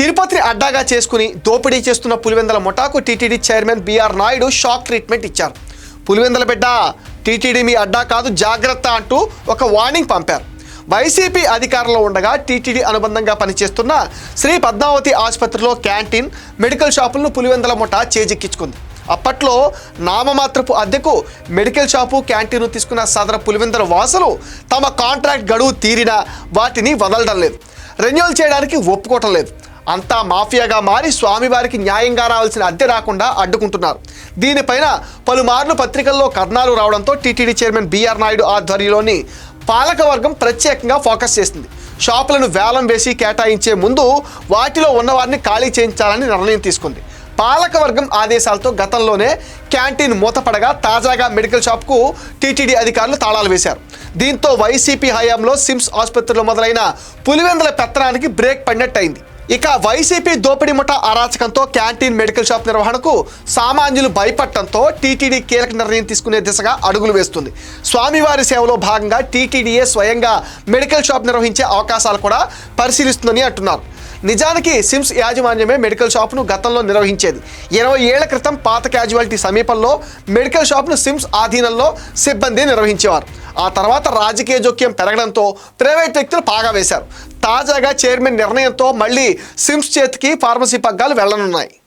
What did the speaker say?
తిరుపతిని అడ్డాగా చేసుకుని దోపిడీ చేస్తున్న పులివెందుల ముఠాకు TTD chairman BR Naidu shock treatment ఇచ్చారు. పులివెందుల బిడ్డ, టీటీడీ మీ అడ్డా కాదు, జాగ్రత్త అంటూ ఒక వార్నింగ్ పంపారు. వైసీపీ అధికారంలో ఉండగా టీటీడీ అనుబంధంగా పనిచేస్తున్న శ్రీ పద్మావతి ఆసుపత్రిలో క్యాంటీన్, మెడికల్ షాపులను పులివెందుల ముఠా చేజిక్కించుకుంది. అప్పట్లో నామమాత్రపు అద్దెకు మెడికల్ షాపు, క్యాంటీన్ను తీసుకున్న సదర పులివెందుల వాసులు తమ కాంట్రాక్ట్ గడువు తీరినా వాటిని వదలడం లేదు, రెన్యూవల్ చేయడానికి ఒప్పుకోవటం లేదు. అంతా మాఫియాగా మారి స్వామివారికి న్యాయంగా రావాల్సిన అద్దె రాకుండా అడ్డుకుంటున్నారు. దీనిపైన పలుమార్లు పత్రికల్లో కథనాలు రావడంతో టీటీడీ చైర్మన్ బిఆర్ నాయుడు ఆధ్వర్యంలోని పాలకవర్గం ప్రత్యేకంగా ఫోకస్ చేసింది. షాపులను వేలం వేసి కేటాయించే ముందు వాటిలో ఉన్నవారిని ఖాళీ చేయించాలని నిర్ణయం తీసుకుంది. పాలకవర్గం ఆదేశాలతో గతంలోనే క్యాంటీన్ మూతపడగా తాజాగా మెడికల్ షాప్కు టీటీడీ అధికారులు తాళాలు వేశారు. దీంతో వైసీపీ హయాంలో సిమ్స్ ఆసుపత్రిలో మొదలైన పులివెందుల పెత్తనానికి బ్రేక్ పడినట్టయింది. ఇక వైసీపీ దోపిడీ ముఠా అరాచకంతో క్యాంటీన్, మెడికల్ షాప్ నిర్వహణకు సామాన్యులు భయపడటంతో టీటీడీ కీలక నిర్ణయం తీసుకునే దిశగా అడుగులు వేస్తుంది. స్వామివారి సేవలో భాగంగా టీటీడీయే స్వయంగా మెడికల్ షాప్ నిర్వహించే అవకాశాలు కూడా పరిశీలిస్తుందని అంటున్నారు. నిజానికి సిమ్స్ యాజమాన్యమే మెడికల్ షాప్ను గతంలో నిర్వహించేది. 20 ఏళ్ల క్రితం పాత క్యాజువాలిటీ సమీపంలో మెడికల్ షాప్ను సిమ్స్ ఆధీనంలో సిబ్బంది నిర్వహించేవారు. ఆ తర్వాత రాజకీయ జోక్యం పెరగడంతో ప్రైవేట్ వ్యక్తులు పాగా వేశారు. తాజాగా చైర్మన్ నిర్ణయంతో మళ్ళీ సిమ్స్ చేతికి ఫార్మసీ పగ్గాలు వెళ్లనున్నాయి.